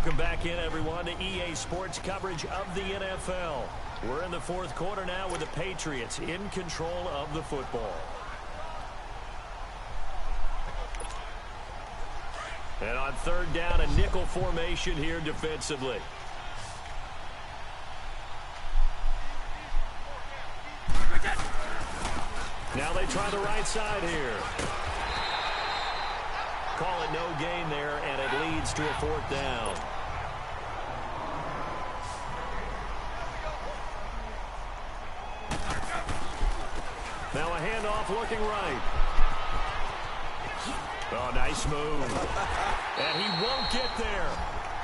Welcome back in, everyone, to EA Sports coverage of the NFL. We're in the fourth quarter now with the Patriots in control of the football. And on third down, a nickel formation here defensively. Now they try the right side here. Call it no gain there, and it leads to a fourth down. Now a handoff looking right. Oh, nice move. And he won't get there.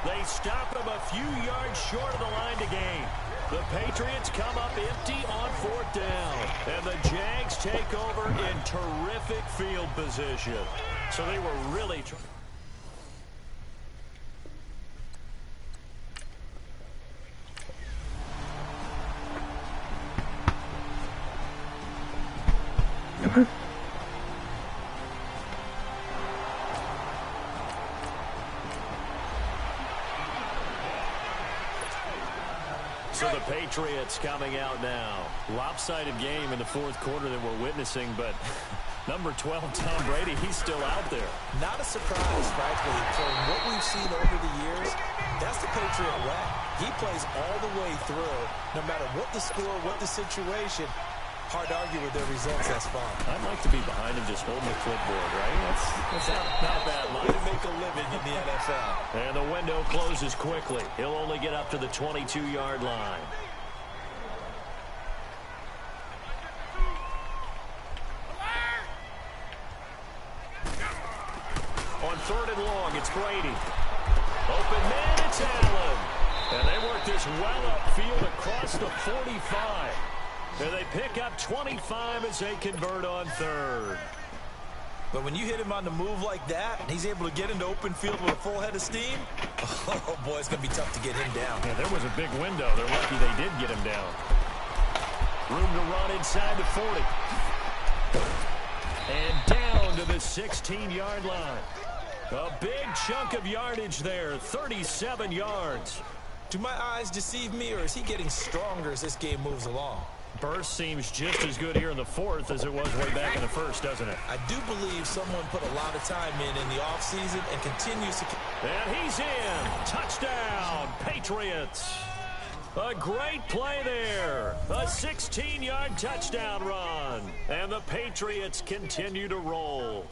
They stop him a few yards short of the line to gain. The Patriots come up empty on fourth down. And the Jags take over in terrific field position. So they were really trying. So the Patriots coming out now. Lopsided game in the fourth quarter that we're witnessing, but number 12, Tom Brady, he's still out there. Not a surprise, frankly. From what we've seen over the years, that's the Patriot way. He plays all the way through, no matter what the score, what the situation. Hard to argue with their results thus far. I'd like to be behind him just holding the clipboard, right? That's not a bad life. Way to make a living in the NFL. And the window closes quickly. He'll only get up to the 22-yard line. On third and long, it's Brady. Open man, it's Allen. And they work this well upfield across the 45. And they pick up 25 as they convert on third. But when you hit him on the move like that, and he's able to get into open field with a full head of steam, oh, boy, it's going to be tough to get him down. Yeah, there was a big window. They're lucky they did get him down. Room to run inside the 40. And down to the 16-yard line. A big chunk of yardage there, 37 yards. Do my eyes deceive me, or is he getting stronger as this game moves along? Burst seems just as good here in the fourth as it was way back in the first, doesn't it? I do believe someone put a lot of time in the offseason and continues to... And he's in. Touchdown, Patriots. A great play there. A 16-yard touchdown run. And the Patriots continue to roll.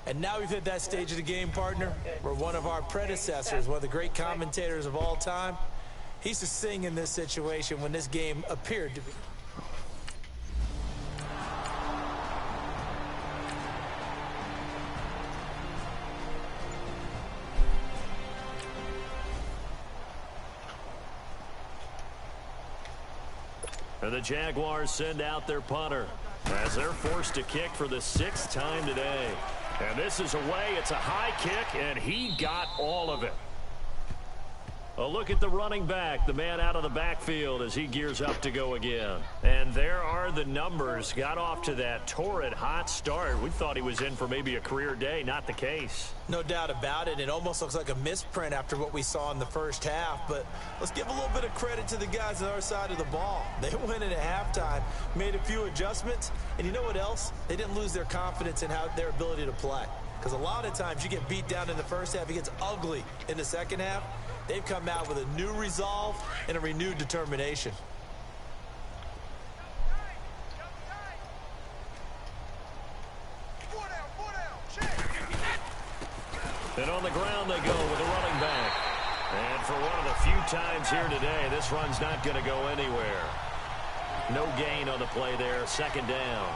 And now we've hit that stage of the game, partner, where one of our predecessors, one of the great commentators of all time, he used to sing in this situation when this game appeared to be. And the Jaguars send out their punter as they're forced to kick for the 6th time today. And this is away. It's a high kick, and he got all of it. A look at the running back, the man out of the backfield as he gears up to go again. And there are the numbers. Got off to that torrid hot start. We thought he was in for maybe a career day. Not the case. No doubt about it. It almost looks like a misprint after what we saw in the first half. But let's give a little bit of credit to the guys on our side of the ball. They went in at halftime, made a few adjustments. And you know what else? They didn't lose their confidence in their ability to play. Because a lot of times you get beat down in the first half. It gets ugly in the second half. They've come out with a new resolve and a renewed determination. And on the ground they go with the running back. And for one of the few times here today, this run's not going to go anywhere. No gain on the play there, 2nd down.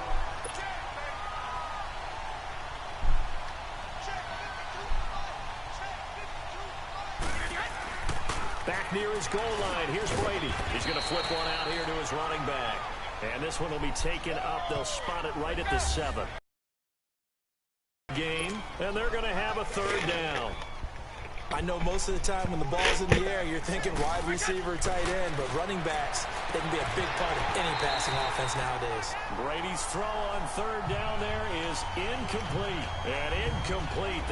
Back near his goal line. Here's Brady. He's going to flip one out here to his running back. And this one will be taken up. They'll spot it right at the 7. Game, and they're going to have a 3rd down. I know most of the time when the ball's in the air, you're thinking wide receiver, tight end, but running backs, they can be a big part of any passing offense nowadays. Brady's throw on 3rd down there is incomplete. And incomplete.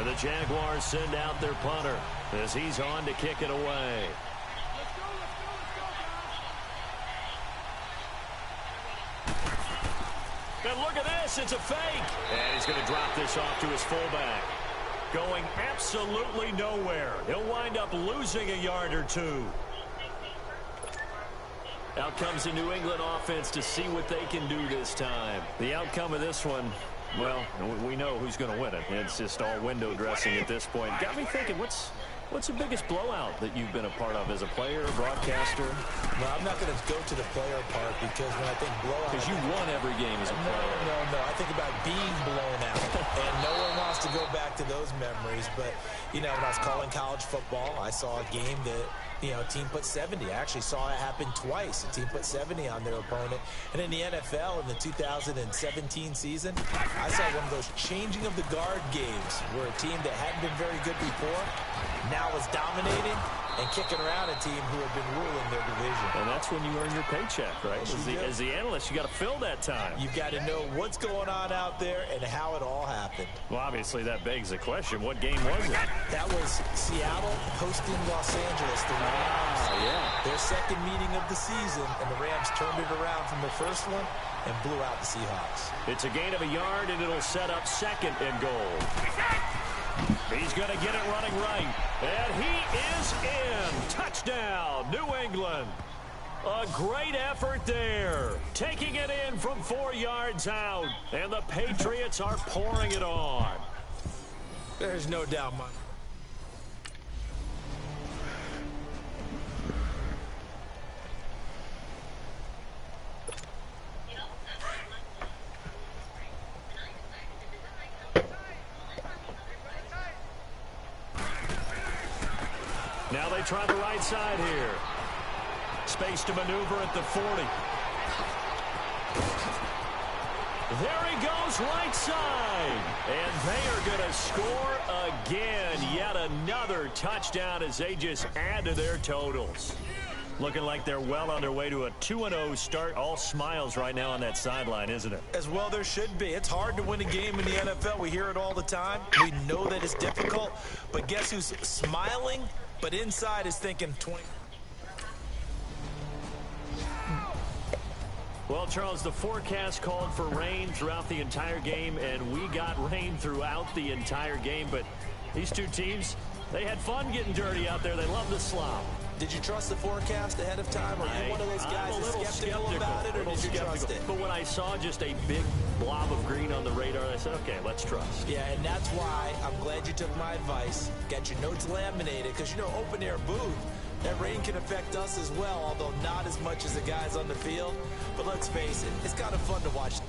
And the Jaguars send out their punter as he's on to kick it away. And look at this, it's a fake. And he's going to drop this off to his fullback. Going absolutely nowhere. He'll wind up losing a yard or two. Out comes the New England offense to see what they can do this time. The outcome of this one, well, we know who's going to win it. It's just all window dressing at this point. Got me thinking, what's the biggest blowout that you've been a part of as a player, broadcaster? Well, I'm not going to go to the player part because when I think blowout... Because you won every game as a player. No. I think about being blown out. And no one wants to go back to those memories. But, you know, when I was calling college football, I saw a game that... You know, a team put 70. I actually saw it happen twice. A team put 70 on their opponent. And in the NFL, in the 2017 season, I saw one of those changing of the guard games where a team that hadn't been very good before now was dominating and kicking around a team who had been ruling their division. And that's when you earn your paycheck, right? As the analyst, you got to fill that time. You've got to know what's going on out there and how it all happened. Well, obviously, that begs the question, what game was it? That was Seattle hosting Los Angeles. The Rams. Yeah. Their second meeting of the season, and the Rams turned it around from the first one and blew out the Seahawks. It's a gain of a yard, and it'll set up second and goal. He's going to get it running right. And he is in. Touchdown, New England. A great effort there. Taking it in from 4 yards out. And the Patriots are pouring it on. There's no doubt, Mike. Now they try the right side here. Space to maneuver at the 40. There he goes, right side. And they are going to score again. Yet another touchdown as they just add to their totals. Looking like they're well on their way to a 2-0 start. All smiles right now on that sideline, isn't it? As well there should be. It's hard to win a game in the NFL. We hear it all the time. We know that it's difficult. But guess who's smiling? But inside is thinking 20. Well, Charles, the forecast called for rain throughout the entire game, and we got rain throughout the entire game. But these two teams, they had fun getting dirty out there. They love the slop. Did you trust the forecast ahead of time? Or are you one of those guys that's skeptical about it, or did you trust it? But when I saw just a big blob of green on the radar, I said, okay, let's trust. Yeah, and that's why I'm glad you took my advice. Got your notes laminated, because, you know, open-air booth, that rain can affect us as well, although not as much as the guys on the field. But let's face it, it's kind of fun to watch.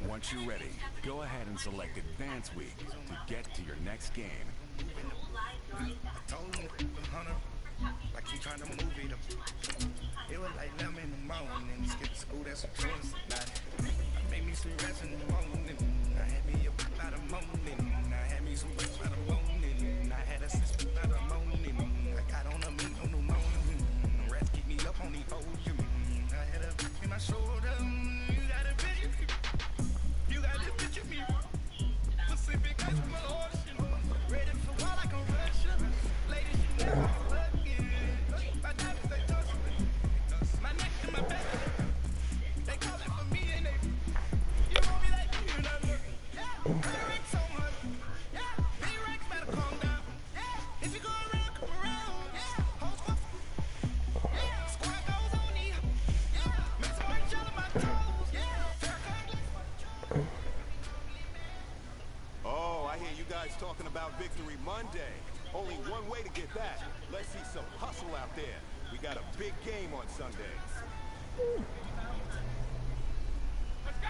Once you're ready, go ahead and select Advance Week to get to your next game. I told him, like he trying to move it up. It was like 11 in the morning, skip school, that's a choice. I made me some rest in the morning. I had me up by the morning. I had me some rest by the morning. I had a sister by the morning. I got on a meat on the morning. Rats keep me up on the ocean. I had a bitch in my shoulder. You got a bitch. You got this bitch in me. Pacific Ocean. Ready for war like a Russian. Ladies, you know I'm looking. My diamonds, they touch me. My neck and my back. They call it for me and they. You want me like you, know. Yeah, they rank so much. Yeah, they ranks better calm down. Yeah, if you go around, come around. Yeah, hoes fuck. Yeah, squad goes on me. Yeah, make some money, shut my toes. Yeah, Oh, I hear you guys talking about Victory Monday. Only one way to get that. Let's see some hustle out there. We got a big game on Sundays. let's go.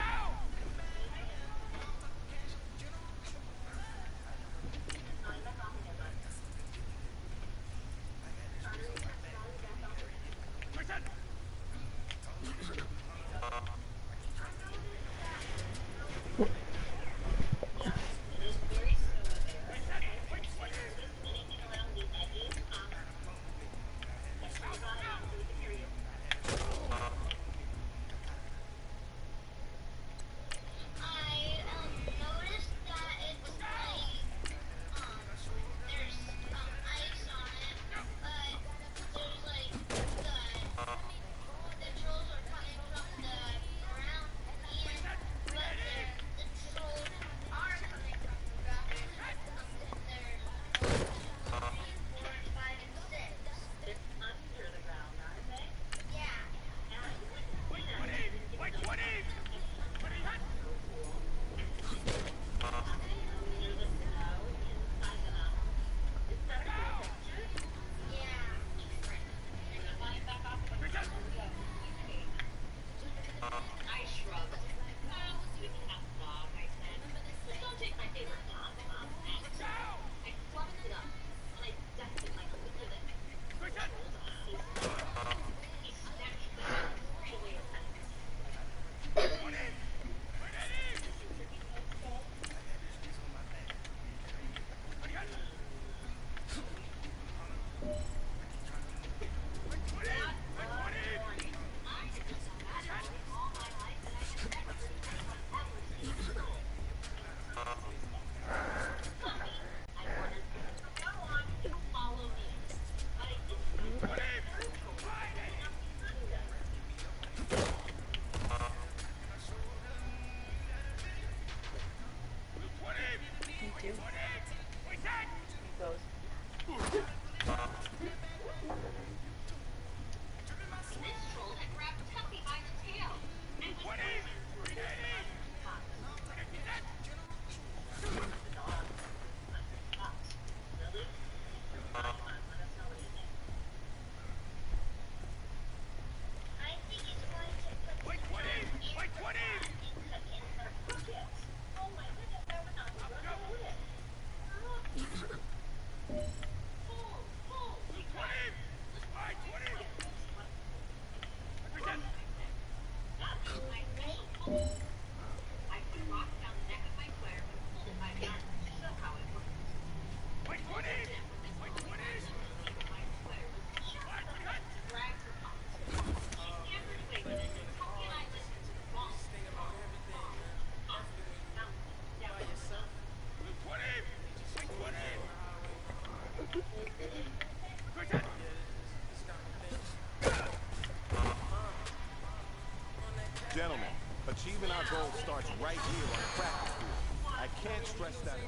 Gentlemen, achieving our goal starts right here on the practice field. I can't stress that.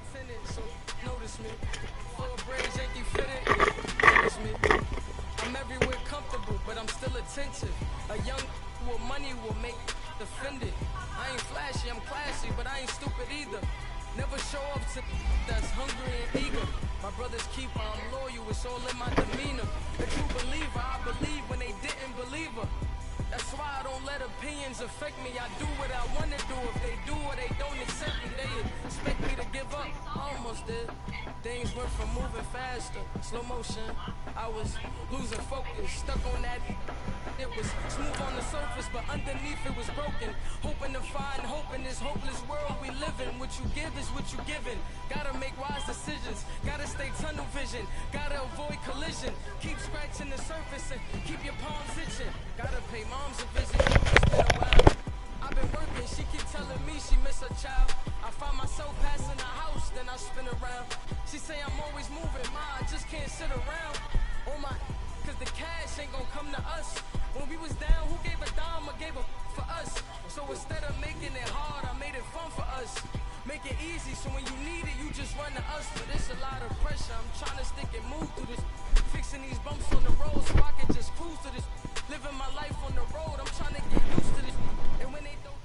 So notice me. Full braids, Yankee fitted. Notice me. I'm everywhere comfortable, but I'm still attentive. A young with money will make offended. I ain't flashy, I'm classy, but I ain't stupid either. Never show up to that's hungry and eager. My brother's keeper, I'm loyal, it's all in my demeanor. A true believer, I believe when they didn't believe her. That's why I don't let opinions affect me. I do what I want to do. If they do or they don't accept me, they expect me to give up. I almost did. Things went from moving faster, slow motion. I was losing focus, stuck on that. It was smooth on the surface, but underneath it was broken. Hoping to find hope in this hopeless world we live in. What you give is what you given. Gotta make wise decisions. Gotta stay tunnel vision. Gotta avoid collision. Keep scratching the surface and keep your palms itching. Gotta pay mom's a visit. It's been a while. I've been working. She keep telling me she miss her child. I find myself passing the house, then I spin around. She say I'm always moving. Ma, I just can't sit around. Oh my, cause the cash ain't gonna come to us. When we was down, who gave a dime or gave a for us? So instead of making it hard, I made it fun for us. Make it easy, so when you need it, you just run to us. But it's a lot of pressure, I'm trying to stick and move through this. Fixing these bumps on the road so I can just cruise to this. Living my life on the road, I'm trying to get used to this. And when they don't...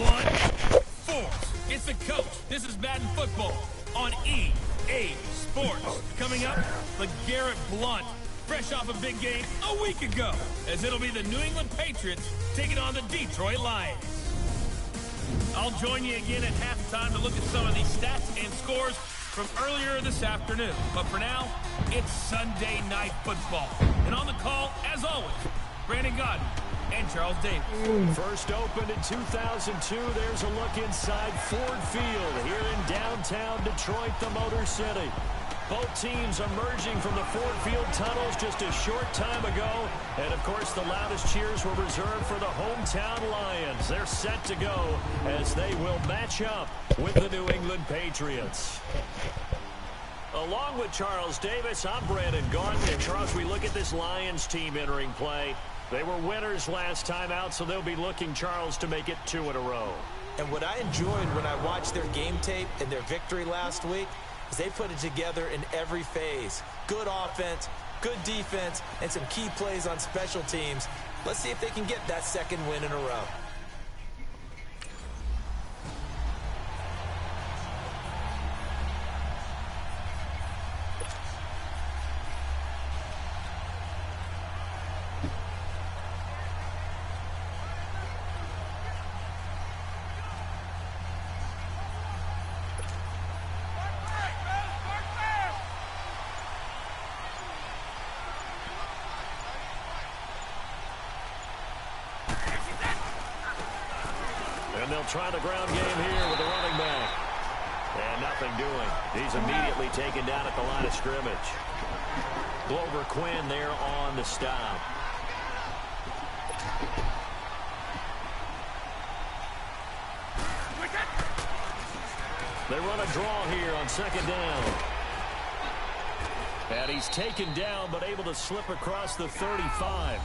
1-4. It's the coach. This is Madden Football on EA Sports. Coming up, LeGarrette Blount, fresh off a big game a week ago, as it'll be the New England Patriots taking on the Detroit Lions. I'll join you again at halftime to look at some of these stats and scores from earlier this afternoon. But for now, it's Sunday Night Football. And on the call, as always, Brandon Godden and Charles Davis. First opened in 2002. There's a look inside Ford Field here in downtown Detroit, the Motor City. Both teams emerging from the Ford Field tunnels just a short time ago. And, of course, the loudest cheers were reserved for the hometown Lions. They're set to go as they will match up with the New England Patriots. Along with Charles Davis, I'm Brandon Gaudin. And, Charles, we look at this Lions team entering play. They were winners last time out, so they'll be looking, Charles, to make it 2 in a row. And what I enjoyed when I watched their game tape and their victory last week is they put it together in every phase. Good offense, good defense, and some key plays on special teams. Let's see if they can get that second win in a row. And they'll try the ground game here with the running back. And nothing doing. He's immediately taken down at the line of scrimmage. Glover Quinn there on the stop. They run a draw here on second down. And he's taken down but able to slip across the 35.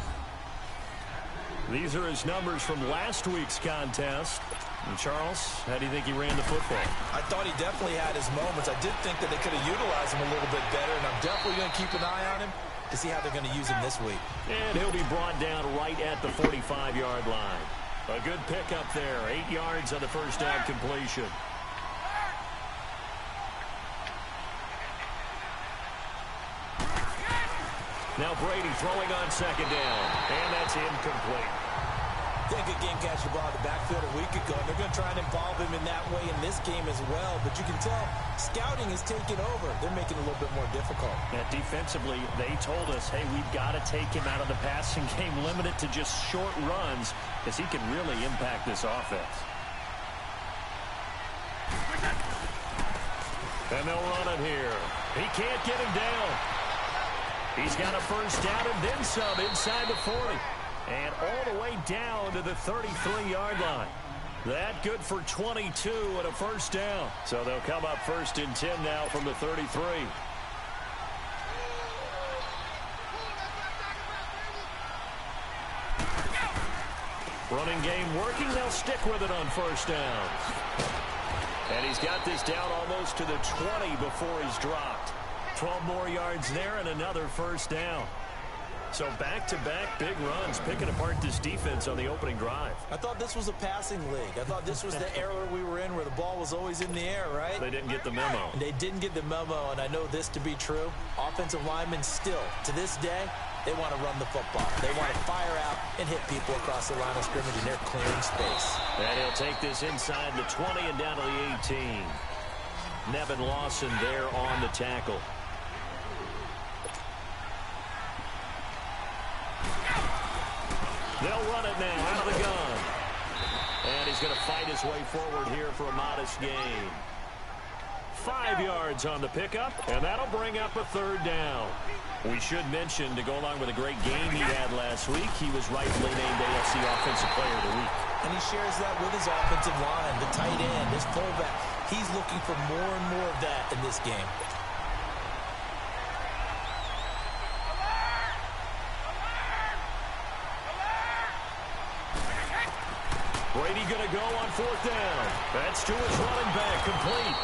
These are his numbers from last week's contest. And Charles, how do you think he ran the football? I thought he definitely had his moments. I did think that they could have utilized him a little bit better, and I'm definitely going to keep an eye on him to see how they're going to use him this week. And he'll be brought down right at the 45-yard line. A good pickup there. 8 yards on the first down completion. Now Brady throwing on second down. And that's incomplete. They had a good game catching the ball in the backfield a week ago, and they're going to try and involve him in that way in this game as well. But you can tell scouting is taking over. They're making it a little bit more difficult. And defensively, they told us, hey, we've got to take him out of the passing game, limit it to just short runs, because he can really impact this offense. And they'll run it here. He can't get him down. He's got a first down and then some inside the 40. And all the way down to the 33-yard line. That good for 22 and a first down. So they'll come up 1st and 10 now from the 33. Running game working. They'll stick with it on 1st down. And he's got this down almost to the 20 before he's dropped. 12 more yards there and another 1st down. So back-to-back big runs, picking apart this defense on the opening drive. I thought this was a passing league. I thought this was the era we were in where the ball was always in the air, right? They didn't get the memo. They didn't get the memo, and I know this to be true. Offensive linemen still, to this day, they want to run the football. They want to fire out and hit people across the line of scrimmage, and they're clearing space. And he'll take this inside the 20 and down to the 18. Nevin Lawson there on the tackle. They'll run it now out of the gun. And he's going to fight his way forward here for a modest gain. 5 yards on the pickup, and that'll bring up a 3rd down. We should mention, to go along with a great game he had last week, he was rightfully named AFC Offensive Player of the Week. And he shares that with his offensive line, the tight end, his fullback. He's looking for more and more of that in this game. Brady going to go on 4th down. That's to his running back, complete.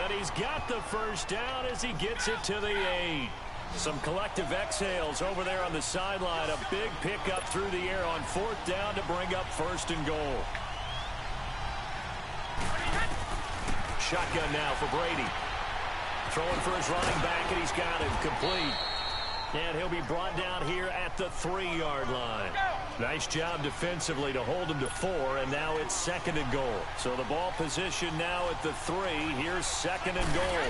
And he's got the 1st down as he gets it to the 8. Some collective exhales over there on the sideline. A big pickup through the air on 4th down to bring up 1st and goal. Shotgun now for Brady. Throwing for his running back, and he's got him complete. And he'll be brought down here at the 3-yard line. Nice job defensively to hold him to 4, and now it's 2nd and goal. So the ball position now at the 3. Here's 2nd and goal.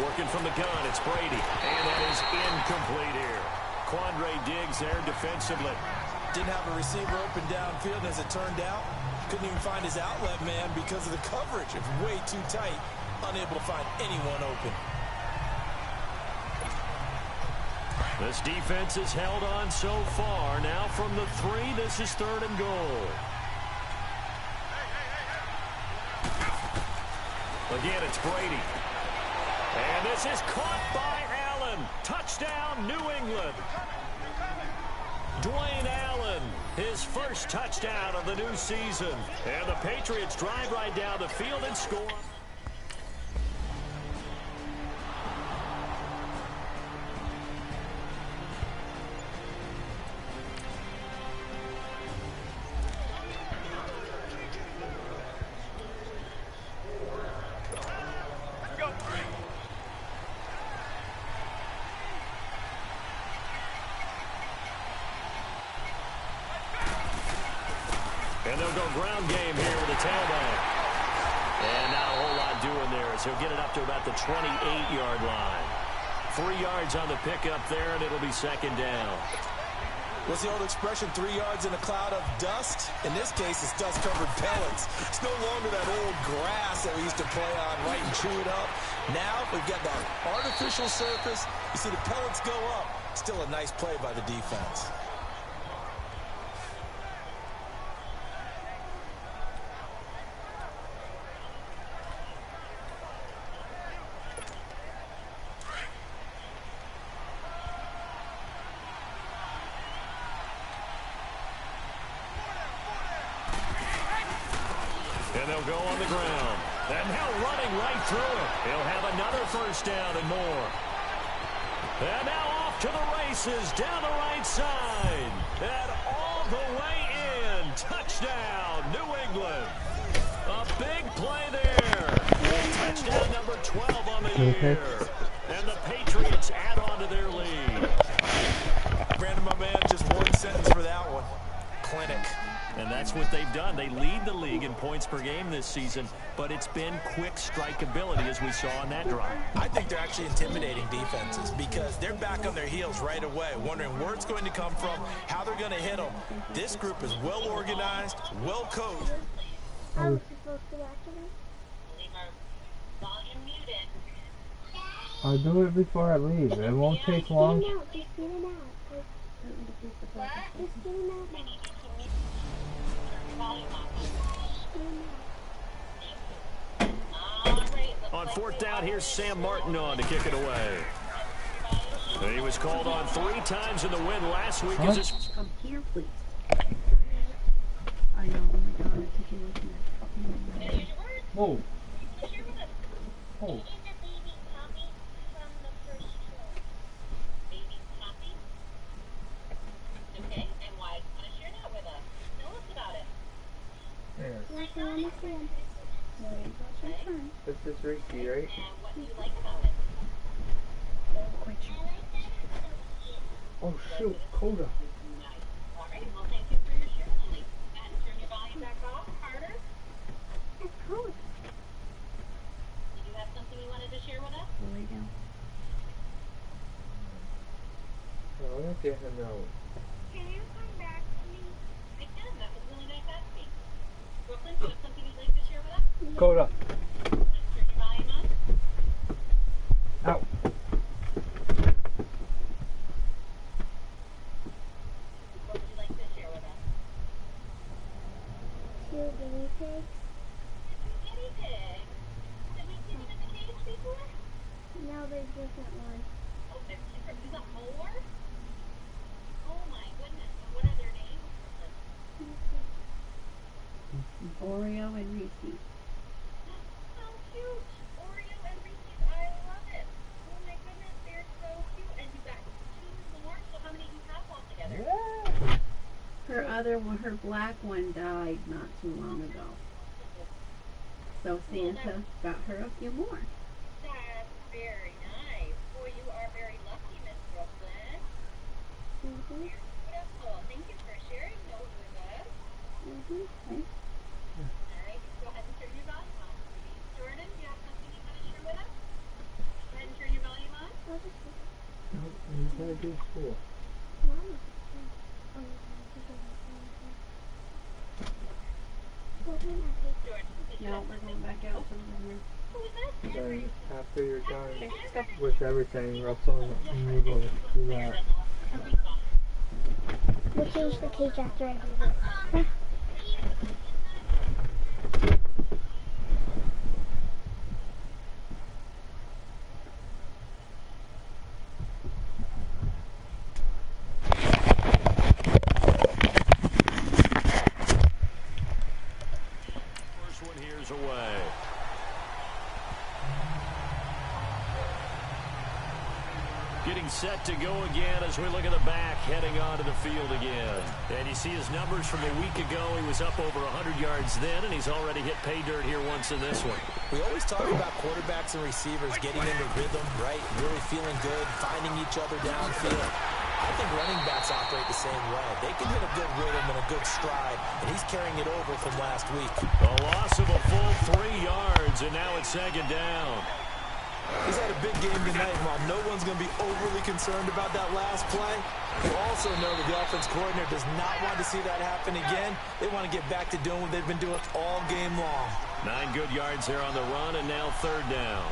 Working from the gun, it's Brady. And that is incomplete here. Quandre Diggs there defensively. Didn't have a receiver open downfield, as it turned out. Couldn't even find his outlet man because of the coverage. It's way too tight. Unable to find anyone open. This defense has held on so far. Now from the 3, this is 3rd and goal. Again, it's Brady. And this is caught by Allen. Touchdown, New England. Dwayne Allen, his first touchdown of the new season. And the Patriots drive right down the field and score. And they'll go ground game here with a tailback. And not a whole lot doing there as he'll get it up to about the 28-yard line. 3 yards on the pickup there, and it'll be 2nd down. What's the old expression, 3 yards in a cloud of dust? In this case, it's dust-covered pellets. It's no longer that old grass that we used to play on, right, and chew it up. Now we've got that artificial surface. You see the pellets go up. Still a nice play by the defense. And they'll go on the ground. And now running right through it. He'll have another 1st down and more. And now off to the races down the right side. And all the way in. Touchdown, New England. A big play there. Touchdown number 12 on the year. And the Patriots add on to their lead. Brandon, my man, just one sentence for that one. Clinic. And that's what they've done. They lead the league in points per game this season, but it's been quick strikeability as we saw on that drive. I think they're actually intimidating defenses because they're back on their heels right away, wondering where it's going to come from, how they're going to hit them. This group is well organized, well coached. I was supposed to activate? I'll do it before I leave. It won't take long. Just get it out. Just get it out. On fourth down, here's Sam Martin on to kick it away. And he was called on 3 times in the win last week. As this... Come here, please. I know, oh my god, I think you're looking at fucking... Whoa. Oh. This is Ricky, right? Oh shoot, Coda. Oh, let's get him out. Can you come back to me? I can. That was really nice asking. Brooklyn, do you have something you'd like to share with us? Coda. Turn your volume on. Out. What would you like to share with us? 2 guinea pigs. 2 guinea pigs. Did we see them in the cage before? No, there's different ones. Oh, there's different. There's a more? Oh my goodness. And what are their names? Oreo and Reese's. So cute. Oreo and Reese's. I love it. Oh my goodness, they're so cute. And you got 2 more. So how many do you have altogether? Her other one, her black one died not too long ago. So Santa got her a few more. That's very nice. Boy, you are very lucky, Miss Brooklyn. Beautiful. Thank you for sharing those with us. Okay. All right, go ahead and turn your volume on, please. Jordan, do you have something you want to share with us? Go ahead and turn your volume on. No, you gotta do school. No, we're going back out somewhere. Then after you're done with everything, Russell and you go do that. We'll change the cage after I do that. First one here's away. Getting set to go again as we look at the back, heading onto the field again. And you see his numbers from a week ago. He was up over 100 yards then, and he's already hit pay dirt here once in this one. We always talk about quarterbacks and receivers getting into rhythm, right? Really feeling good, finding each other downfield. I think running backs operate the same way. They can hit a good rhythm and a good stride, and he's carrying it over from last week. A loss of a full 3 yards, and now it's second down. He's had a big game tonight, and while no one's going to be overly concerned about that last play, you also know that the offense coordinator does not want to see that happen again. They want to get back to doing what they've been doing all game long. 9 good yards there on the run, and now third down.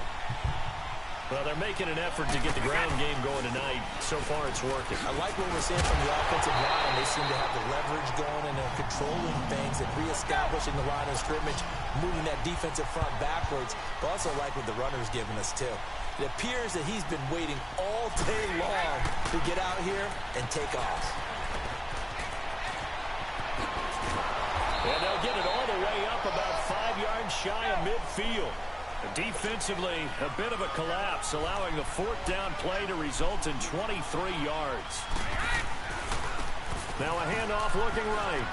Well, they're making an effort to get the ground game going tonight. So far, it's working. I like what we're seeing from the offensive line. They seem to have the leverage going, and they're controlling things and reestablishing the line of scrimmage, moving that defensive front backwards. But also like what the runner's giving us, too. It appears that he's been waiting all day long to get out here and take off. And they'll get it all the way up about 5 yards shy of midfield. Defensively, a bit of a collapse, allowing the fourth down play to result in 23 yards. Now a handoff looking right.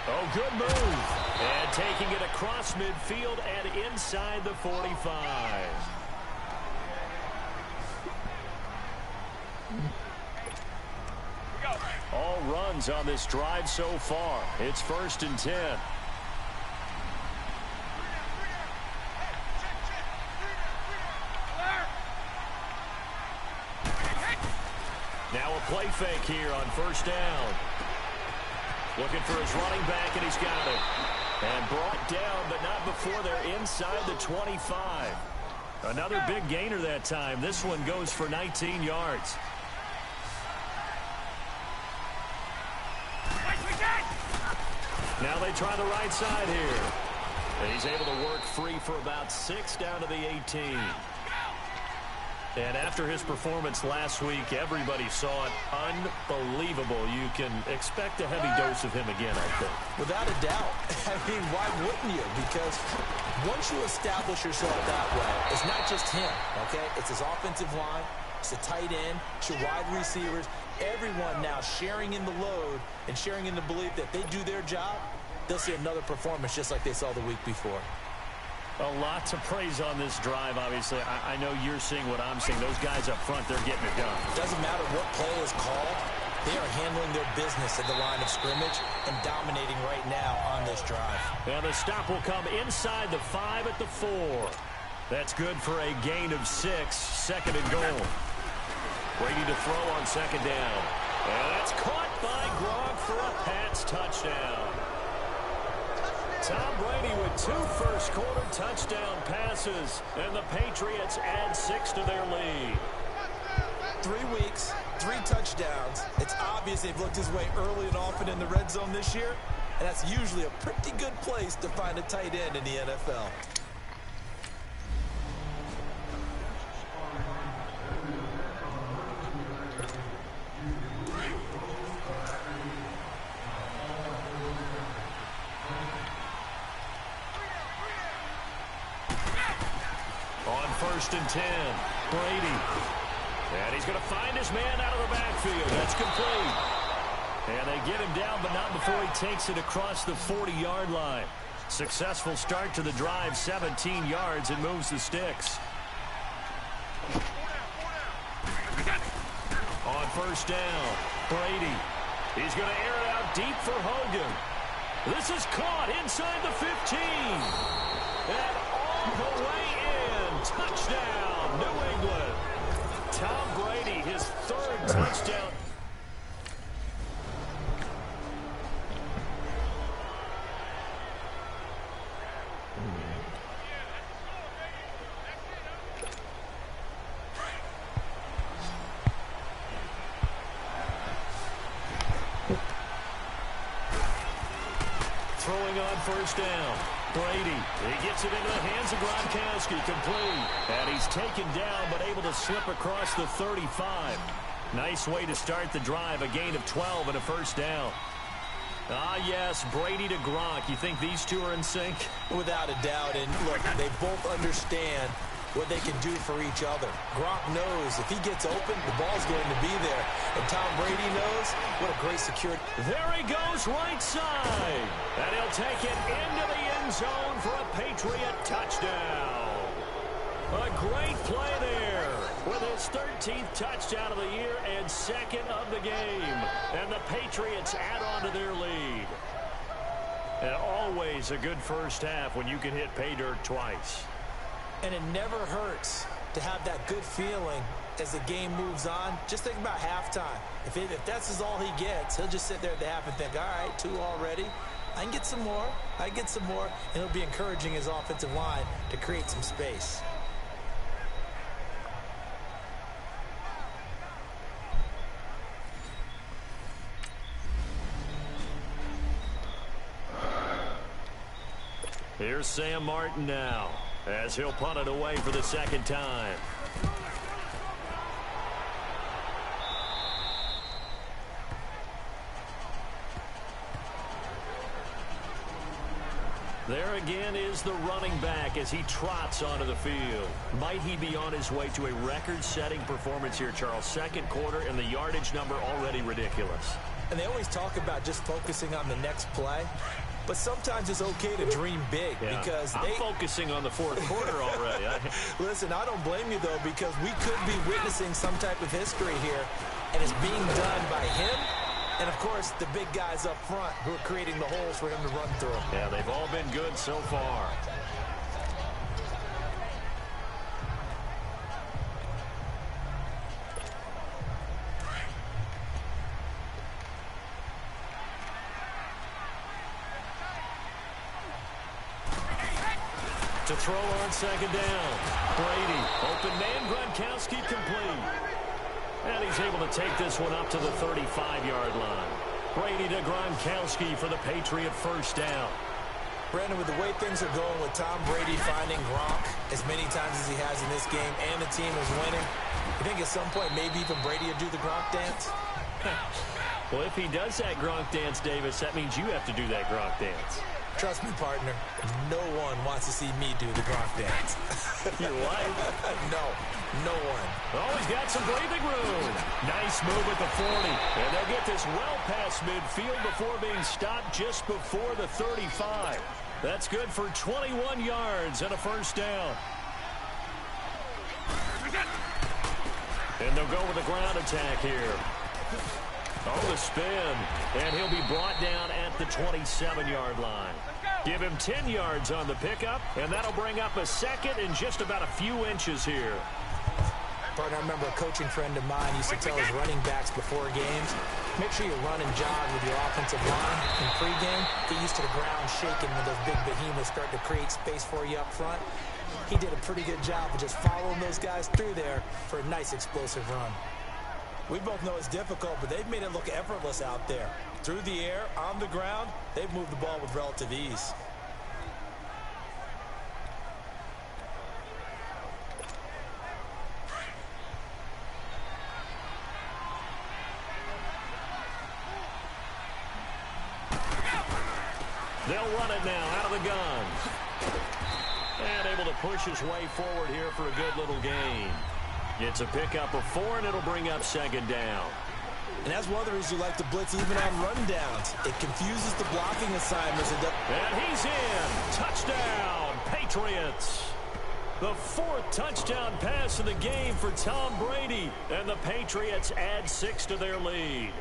Oh, good move. And taking it across midfield and inside the 45. All runs on this drive so far. It's 1st and 10. Now a play fake here on 1st down. Looking for his running back, and he's got it. And brought down, but not before they're inside the 25. Another big gainer that time. This one goes for 19 yards. Now they try the right side here. And he's able to work free for about 6 down to the 18. And after his performance last week, everybody saw it. Unbelievable. You can expect a heavy dose of him again, I think. Without a doubt. I mean, why wouldn't you? Because once you establish yourself that way, it's not just him, okay? It's his offensive line, it's the tight end, it's your wide receivers, everyone now sharing in the load and sharing in the belief that they do their job, they'll see another performance just like they saw the week before. A lot to praise on this drive, obviously. I know you're seeing what I'm seeing. Those guys up front, they're getting it done. Doesn't matter what play is called. They are handling their business at the line of scrimmage and dominating right now on this drive. And the stop will come inside the 5 at the 4. That's good for a gain of 6, 2nd and goal. Brady to throw on 2nd down. And that's caught by Gronk for a Pats touchdown. Tom Brady with 2 first-quarter touchdown passes, and the Patriots add 6 to their lead. 3 weeks, 3 touchdowns. It's obvious they've looked his way early and often in the red zone this year, and that's usually a pretty good place to find a tight end in the NFL. On 1st and 10, Brady. And he's going to find his man out of the backfield. That's complete. And they get him down, but not before he takes it across the 40-yard line. Successful start to the drive, 17 yards, and moves the sticks. On 1st down, Brady. He's going to air it out deep for Hogan. This is caught inside the 15. And all the way in. Touchdown, New England. Tom Brady, his 3rd touchdown. Throwing on 1st down. Brady, he gets it into the hands of Gronkowski, complete. And he's taken down, but able to slip across the 35. Nice way to start the drive, a gain of 12 and a 1st down. Ah, yes, Brady to Gronk. You think these two are in sync? Without a doubt, and look, they both understand what they can do for each other. Gronk knows if he gets open, the ball's going to be there. And Tom Brady knows what a great security. There he goes right side. And he'll take it into the end zone for a Patriot touchdown. A great play there with his 13th touchdown of the year and 2nd of the game. And the Patriots add on to their lead. And always a good first half when you can hit pay dirt twice. And it never hurts to have that good feeling as the game moves on. Just think about halftime. If that's all he gets, he'll just sit there at the half and think, all right, 2 already. I can get some more. I can get some more. And he'll be encouraging his offensive line to create some space. Here's Sam Martin now, as he'll punt it away for the 2nd time. There again is the running back as he trots onto the field. Might he be on his way to a record-setting performance here, Charles? 2nd quarter, and the yardage number already ridiculous. And they always talk about just focusing on the next play. But sometimes it's okay to dream big because I'm focusing on the 4th quarter already. Listen, I don't blame you, though, because we could be witnessing some type of history here, and it's being done by him and, of course, the big guys up front who are creating the holes for him to run through. Yeah, they've all been good so far. To throw on 2nd down. Brady, open man, Gronkowski complete. And he's able to take this one up to the 35-yard line. Brady to Gronkowski for the Patriot first down. Brandon, with the way things are going with Tom Brady finding Gronk as many times as he has in this game and the team is winning, I think at some point maybe even Brady will do the Gronk dance. Well, if he does that Gronk dance, Davis, that means you have to do that Gronk dance. Trust me, partner, no one wants to see me do the Gronk dance. You're right. No one. Oh, he's got some breathing room. Nice move at the 40. And they'll get this well past midfield before being stopped just before the 35. That's good for 21 yards and a first down. And they'll go with a ground attack here. Oh, the spin. And he'll be brought down at the 27-yard line. Give him 10 yards on the pickup, and that'll bring up a second in just about a few inches here. Partner, I remember a coaching friend of mine used to tell his running backs before games, make sure you run and jog with your offensive line in pregame. Get used to the ground shaking when those big behemoths start to create space for you up front. He did a pretty good job of just following those guys through there for a nice explosive run. We both know it's difficult, but they've made it look effortless out there. Through the air, on the ground, they've moved the ball with relative ease. They'll run it now out of the gun. And able to push his way forward here for a good little gain. It's a pickup of 4, and it'll bring up second down. And that's one of the reasons you like to blitz even on rundowns. It confuses the blocking assignments. And he's in. Touchdown, Patriots. The 4th touchdown pass of the game for Tom Brady. And the Patriots add 6 to their lead.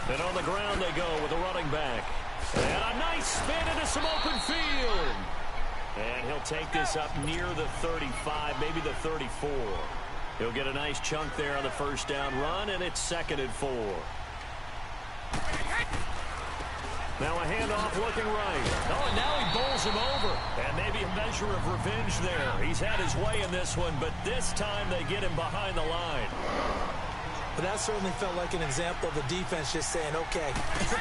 And on the ground they go with a running back. And a nice spin into some open field. And he'll take this up near the 35, maybe the 34. He'll get a nice chunk there on the first down run, and it's 2nd and 4. Now a handoff looking right. Oh, and now he bowls him over. And maybe a measure of revenge there. He's had his way in this one, but this time they get him behind the line. But that certainly felt like an example of the defense just saying, okay,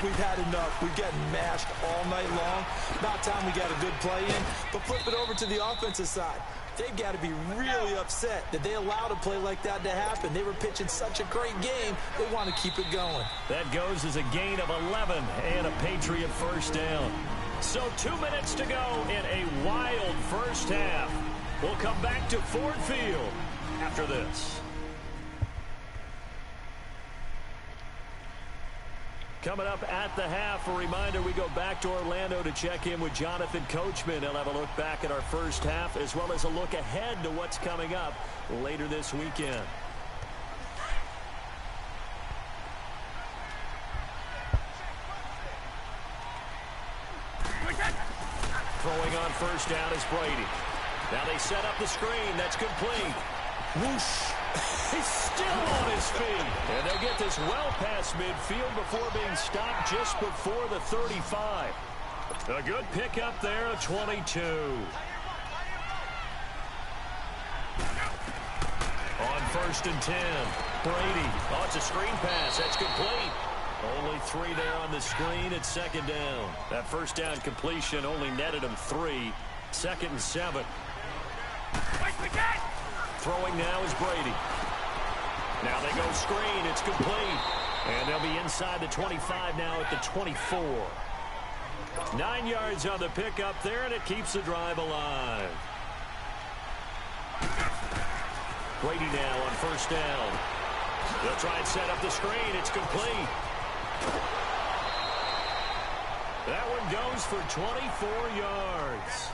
we've had enough. We've gotten mashed all night long. About time we got a good play in. But flip it over to the offensive side. They've got to be really upset that they allowed a play like that to happen. They were pitching such a great game, they want to keep it going. That goes as a gain of 11 and a Patriot first down. So 2 minutes to go in a wild first half. We'll come back to Ford Field after this. Coming up at the half, a reminder, we go back to Orlando to check in with Jonathan Coachman. He'll have a look back at our first half as well as a look ahead to what's coming up later this weekend. Throwing on first down is Brady. Now they set up the screen. That's complete. Whoosh. He's still on his feet. And they'll get this well past midfield before being stopped just before the 35. A good pickup there at 22. On 1st and 10. Brady. Oh, it's a screen pass. That's complete. Only 3 there on the screen at 2nd down. That first down completion only netted him 3. 2nd and 7. Throwing now is Brady. Now they go screen. It's complete. And they'll be inside the 25 now at the 24. 9 yards on the pickup there, and it keeps the drive alive. Brady now on first down. They'll try and set up the screen. It's complete. That one goes for 24 yards.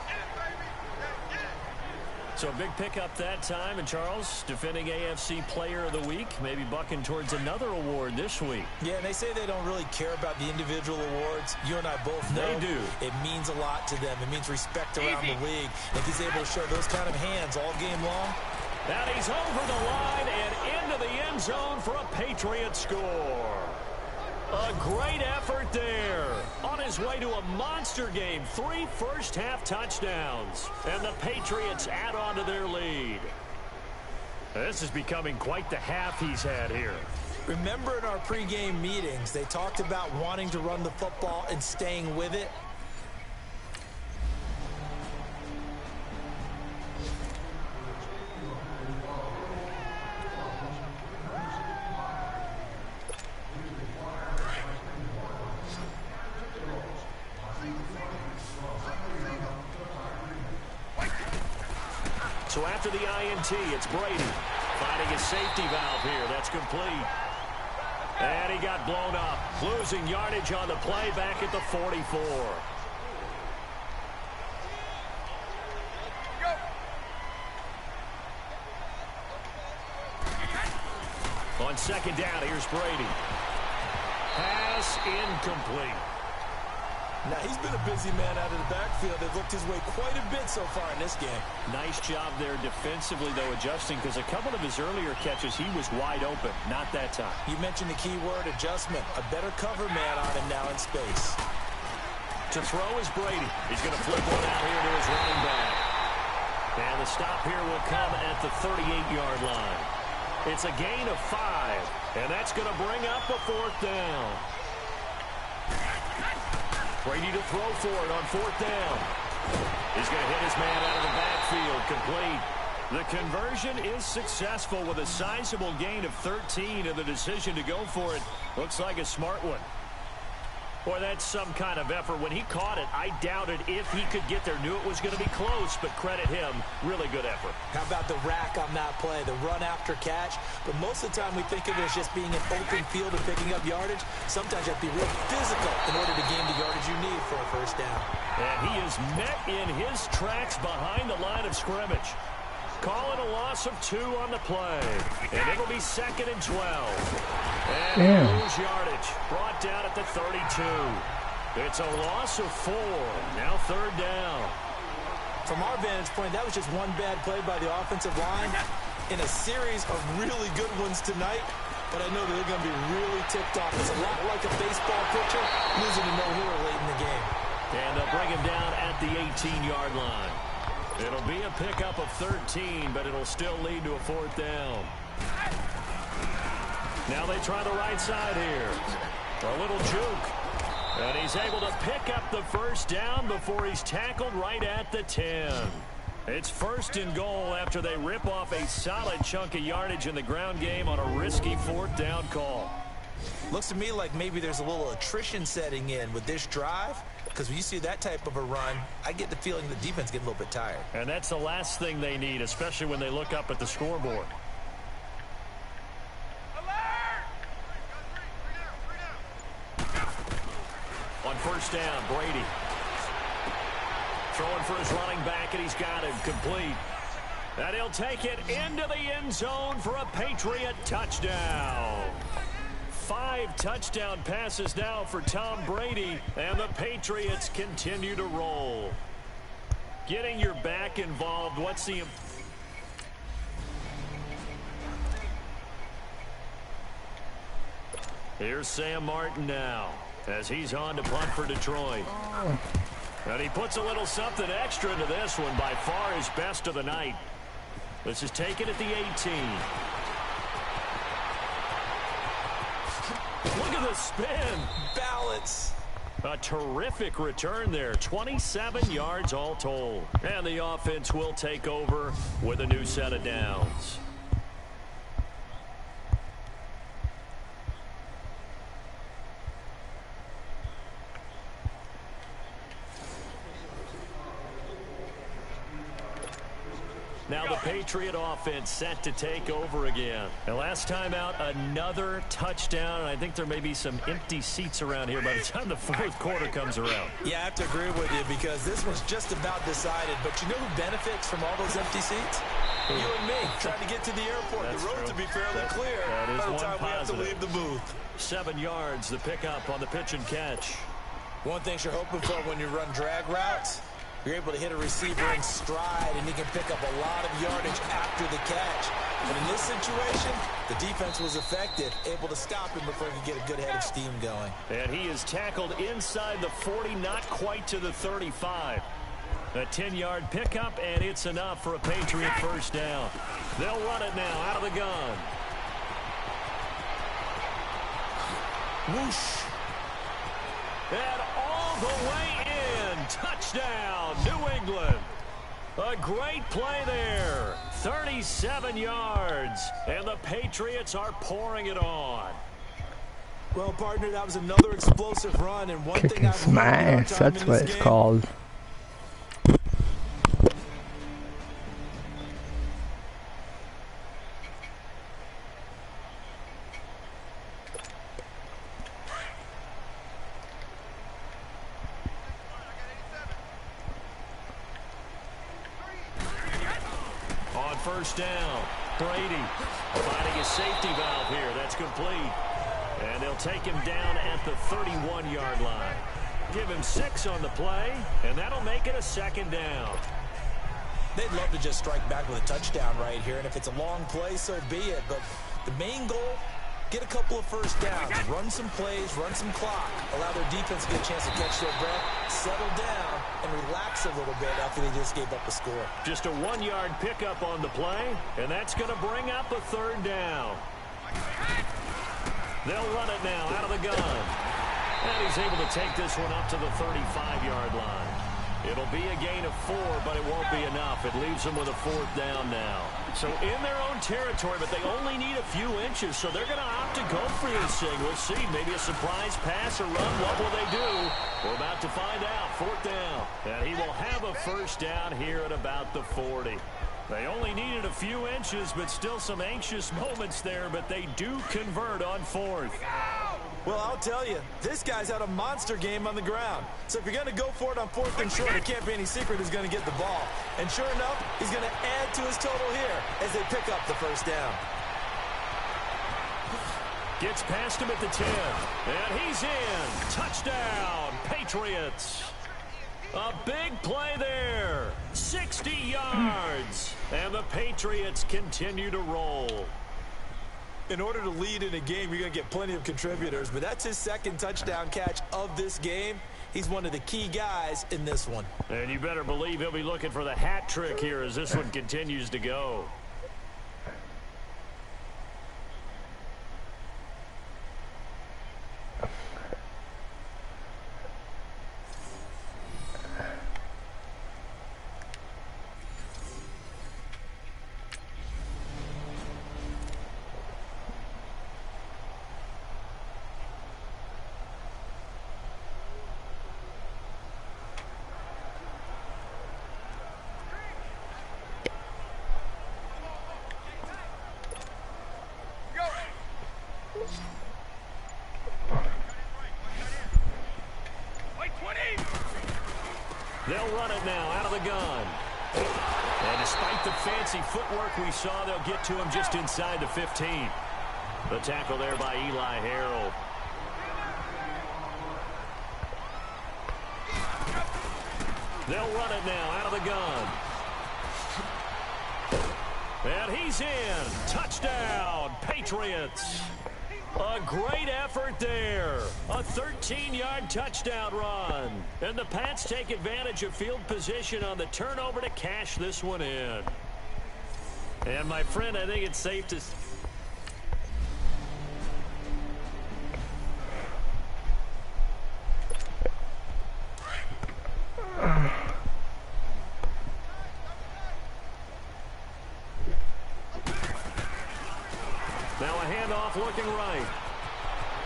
So a big pickup that time, and Charles, defending AFC Player of the Week, maybe bucking towards another award this week. Yeah, and they say they don't really care about the individual awards. You and I both know they do. It means a lot to them. It means respect around the league. If he's able to show those kind of hands all game long. And he's over the line and into the end zone for a Patriot score. A great effort there. On his way to a monster game, 3 first-half touchdowns. And the Patriots add on to their lead. This is becoming quite the half he's had here. Remember in our pregame meetings, they talked about wanting to run the football and staying with it? So after the INT, it's Brady finding his safety valve here. That's complete. And he got blown up, losing yardage on the play back at the 44. On second down, here's Brady. Pass incomplete. Now, he's been a busy man out of the backfield. They've looked his way quite a bit so far in this game. Nice job there defensively, though, adjusting, because a couple of his earlier catches, he was wide open. Not that time. You mentioned the key word, adjustment. A better cover man on him now in space. To throw is Brady. He's going to flip one out here to his running back. And the stop here will come at the 38-yard line. It's a gain of 5, and that's going to bring up a 4th down. Brady to throw for it on 4th down. He's going to hit his man out of the backfield, complete. The conversion is successful with a sizable gain of 13, and the decision to go for it looks like a smart one. Boy, that's some kind of effort. When he caught it, I doubted if he could get there. Knew it was going to be close, but credit him. Really good effort. How about the rack on that play, the run after catch? But most of the time we think of it as just being an open field and picking up yardage. Sometimes you have to be real physical in order to gain the yardage you need for a first down. And he is met in his tracks behind the line of scrimmage. Call it a loss of 2 on the play. And it'll be 2nd and 12. And lose yardage. Brought down at the 32. It's a loss of 4. Now 3rd down. From our vantage point, that was just one bad play by the offensive line in a series of really good ones tonight. But I know that they're going to be really ticked off. It's a lot like a baseball pitcher losing a no-hitter late in the game. And they'll bring him down at the 18-yard line. It'll be a pickup of 13, but it'll still lead to a 4th down. Now they try the right side here. A little juke. And he's able to pick up the first down before he's tackled right at the 10. It's 1st and goal after they rip off a solid chunk of yardage in the ground game on a risky 4th down call. Looks to me like maybe there's a little attrition setting in with this drive. Because when you see that type of a run, I get the feeling the defense getting a little bit tired. And that's the last thing they need, especially when they look up at the scoreboard. On 1st down, Brady. Throwing for his running back, and he's got him complete. And he'll take it into the end zone for a Patriot touchdown. 5 touchdown passes now for Tom Brady, and the Patriots continue to roll. Getting your back involved, what's the... Here's Sam Martin now, as he's on to punt for Detroit. And he puts a little something extra into this one, by far his best of the night. This is taken at the 18. Look at the spin. Balance. A terrific return there. 27 yards all told. And the offense will take over with a new set of downs. Now the Patriot offense set to take over again. And last time out, another touchdown. And I think there may be some empty seats around here by the time the fourth quarter comes around. Yeah, I have to agree with you because this one's just about decided. But you know who benefits from all those empty seats? You and me, trying to get to the airport. That's the road true. to be fairly clear that is by the one time we have to positive. leave the booth. 7 yards, the pickup on the pitch and catch. One thing you're hoping for when you run drag routes, you're able to hit a receiver in stride, and he can pick up a lot of yardage after the catch. But in this situation, the defense was effective, able to stop him before he could get a good head of steam going. And he is tackled inside the 40, not quite to the 35. A 10-yard pickup, and it's enough for a Patriot first down. They'll run it now out of the gun. Whoosh. And all the way in. Touchdown, New England. A great play there. 37 yards. And the Patriots are pouring it on. Well, partner, that was another explosive run. And one thing Kicking I've learned in our smash, time that's in what this it's game, called. On first down, Brady finding a safety valve here. That's complete. And they'll take him down at the 31-yard line. Give him 6 on the play, and that'll make it a second down. they'd love to just strike back with a touchdown right here. And if it's a long play, so be it. But the main goal, get a couple of first downs, run some plays, run some clock, allow their defense to get a chance to catch their breath, settle down, and relax a little bit after they just gave up the score. Just a 1-yard pickup on the play, and that's going to bring up a third down. They'll run it now out of the gun. And he's able to take this one up to the 35-yard line. It'll be a gain of 4, but it won't be enough. It leaves them with a fourth down now. So in their own territory, but they only need a few inches, so they're going to opt to go for this thing. We'll see. Maybe a surprise pass or run. What will they do? We're about to find out. Fourth down. And he will have a first down here at about the 40. They only needed a few inches, but still some anxious moments there, but they do convert on fourth. Well, I'll tell you, this guy's had a monster game on the ground. So if you're going to go for it on fourth and short, it can't be any secret who's going to get the ball. And sure enough, he's going to add to his total here as they pick up the first down. Gets past him at the 10. And he's in. Touchdown, Patriots. A big play there. 60 yards. And the Patriots continue to roll. In order to lead in a game, you're going to get plenty of contributors, but that's his second touchdown catch of this game. He's one of the key guys in this one. And you better believe he'll be looking for the hat trick here as this one continues to go. They'll run it now out of the gun. And despite the fancy footwork we saw, they'll get to him just inside the 15. The tackle there by Eli Harold. They'll run it now out of the gun. And he's in. Touchdown, Patriots. A great effort there. A 13-yard touchdown run. And the Pats take advantage of field position on the turnover to cash this one in. And my friend, I think it's safe to... Now a handoff looking right.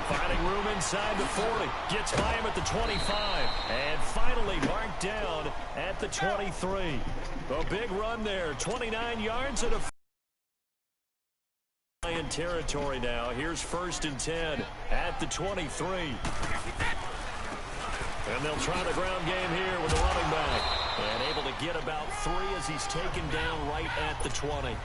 Finding room inside the 40. Gets by him at the 25. And finally marked down at the 23. A big run there. 29 yards and a in territory now. Here's 1st and 10 at the 23. And they'll try the ground game here with the running back. And able to get about 3 as he's taken down right at the 20.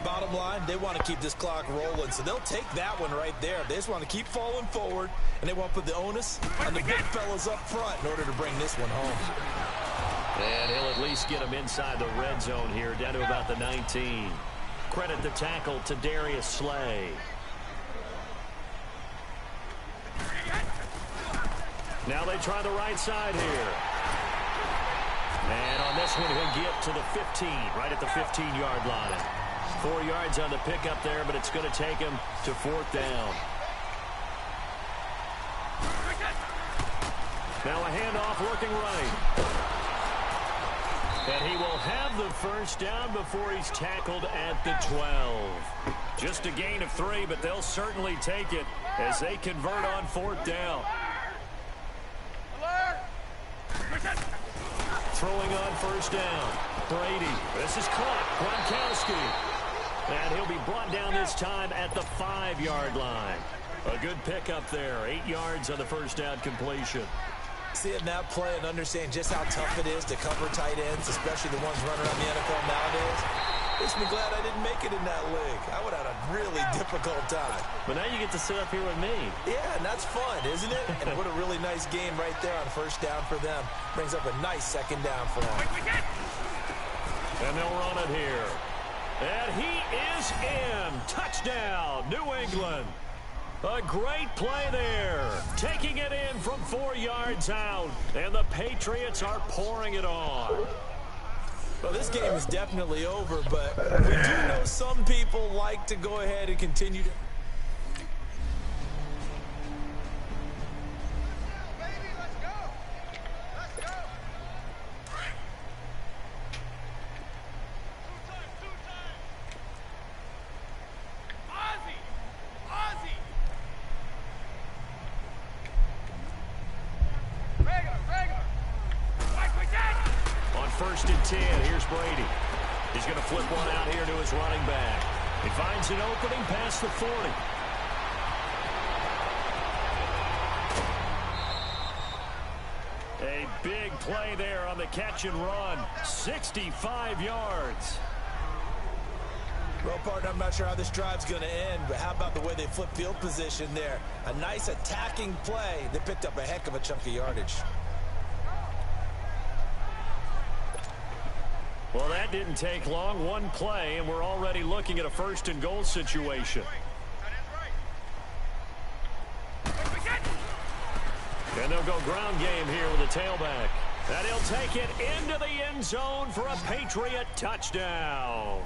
Bottom line, they want to keep this clock rolling, so they'll take that one right there. They just want to keep falling forward, and they want to put the onus on the big fellas up front in order to bring this one home. And he'll at least get him inside the red zone here, down to about the 19. Credit the tackle to Darius Slay. Now they try the right side here. And on this one, he'll get to the 15, right at the 15-yard line. 4 yards on the pickup there, but it's going to take him to 4th down. Now a handoff looking right. And he will have the 1st down before he's tackled at the 12. Just a gain of 3, but they'll certainly take it as they convert on 4th down. Throwing on 1st down. Brady. This is caught. Gronkowski. And he'll be brought down this time at the 5-yard line. A good pickup there. 8 yards on the 1st down completion. Seeing that play and understand just how tough it is to cover tight ends, especially the ones running around the NFL nowadays, makes me glad I didn't make it in that league. I would have had a really difficult time. But now you get to sit up here with me. Yeah, and that's fun, isn't it? And what a really nice game right there on 1st down for them. Brings up a nice 2nd down for them. And they'll run it here. And he is in. Touchdown, New England. A great play there. Taking it in from 4 yards out. And the Patriots are pouring it on. Well, this game is definitely over, but we do know some people like to go ahead and continue to... On 1st and 10, here's Brady. He's going to flip one out here to his running back. He finds an opening past the 40. A big play there on the catch and run. 65 yards. Well, partner, I'm not sure how this drive's going to end, but how about the way they flip field position there? A nice attacking play that picked up a heck of a chunk of yardage. Well, that didn't take long. One play, and we're already looking at a 1st and goal situation. And they'll go ground game here with a tailback. And he'll take it into the end zone for a Patriot touchdown.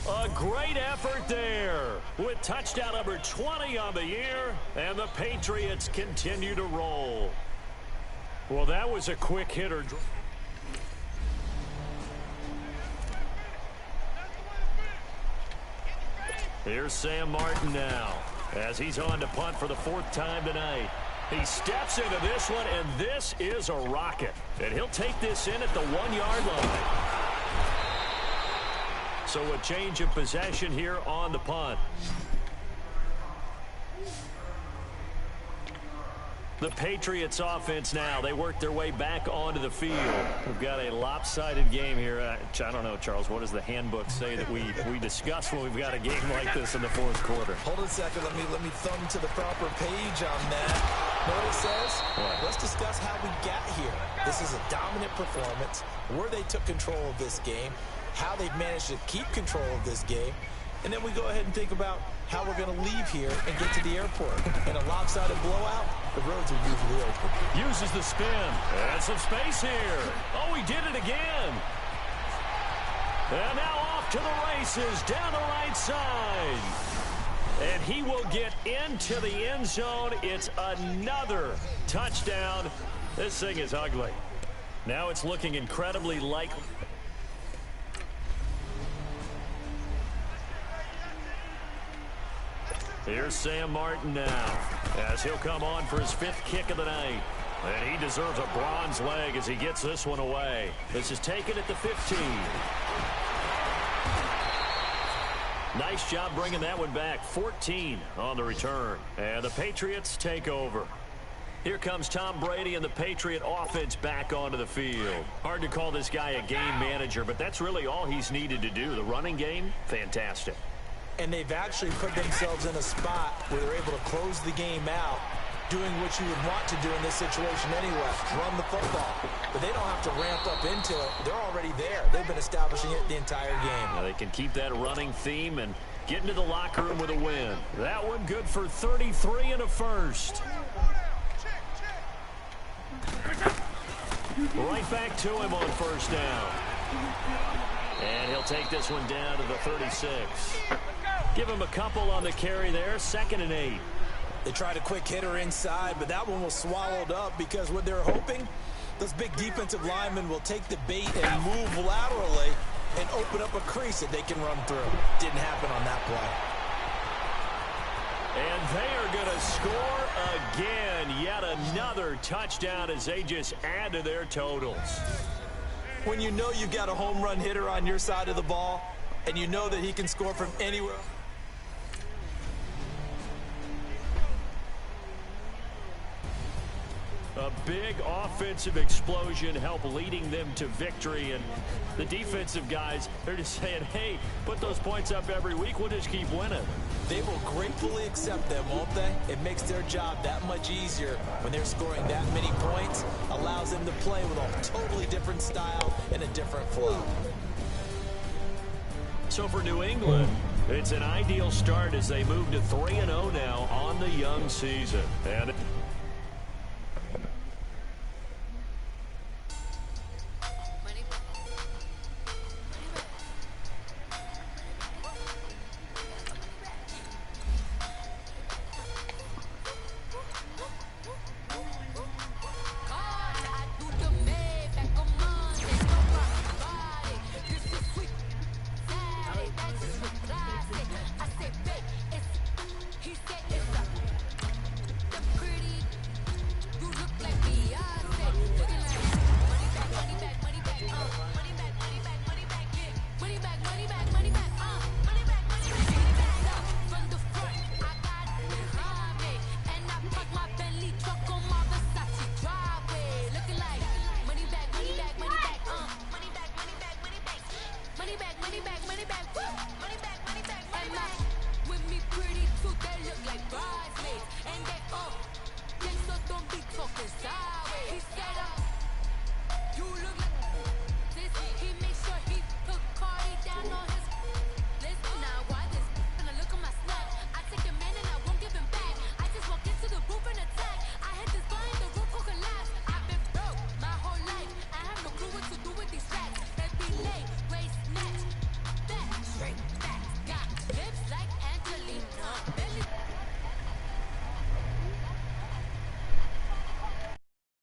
A great effort there with touchdown number 20 on the year, and the Patriots continue to roll. Well, that was a quick hitter. Here's Sam Martin now as he's on to punt for the 4th time tonight. He steps into this one, and this is a rocket. And he'll take this in at the 1-yard line. So a change of possession here on the punt. The Patriots offense now, they work their way back onto the field. We've got a lopsided game here. I don't know, Charles, what does the handbook say that we discuss when we've got a game like this in the 4th quarter? Hold on a second. Let me thumb to the proper page on that. Know what it says? What? Let's discuss how we got here. This is a dominant performance, where they took control of this game, how they've managed to keep control of this game, and then we go ahead and think about how we're going to leave here and get to the airport. In a lopsided blowout, the roads are usually open. Uses the spin. And some space here. Oh, he did it again. And now off to the races down the right side. And he will get into the end zone. It's another touchdown. This thing is ugly. Now it's looking incredibly likely. Here's Sam Martin now, as he'll come on for his 5th kick of the night. And he deserves a bronze leg as he gets this one away. This is taken at the 15. Nice job bringing that one back. 14 on the return. And the Patriots take over. Here comes Tom Brady and the Patriot offense back onto the field. Hard to call this guy a game manager, but that's really all he's needed to do. The running game, fantastic. And they've actually put themselves in a spot where they're able to close the game out, doing what you would want to do in this situation anyway, run the football. But they don't have to ramp up into it. They're already there. They've been establishing it the entire game. Now they can keep that running theme and get into the locker room with a win. That one good for 33 and a first. Right back to him on first down. And he'll take this one down to the 36. Give him a couple on the carry there, 2nd and 8. They tried a quick hitter inside, but that one was swallowed up because what they're hoping, those big defensive linemen will take the bait and move laterally and open up a crease that they can run through. Didn't happen on that play. And they are going to score again. Yet another touchdown as they just add to their totals. When you know you've got a home run hitter on your side of the ball, and you know that he can score from anywhere. A big offensive explosion helped leading them to victory. And the defensive guys, they're just saying, hey, put those points up every week. We'll just keep winning. They will gratefully accept them, won't they? It makes their job that much easier when they're scoring that many points. Allows them to play with a totally different style and a different flow. So for New England, it's an ideal start as they move to 3-0 now on the young season. And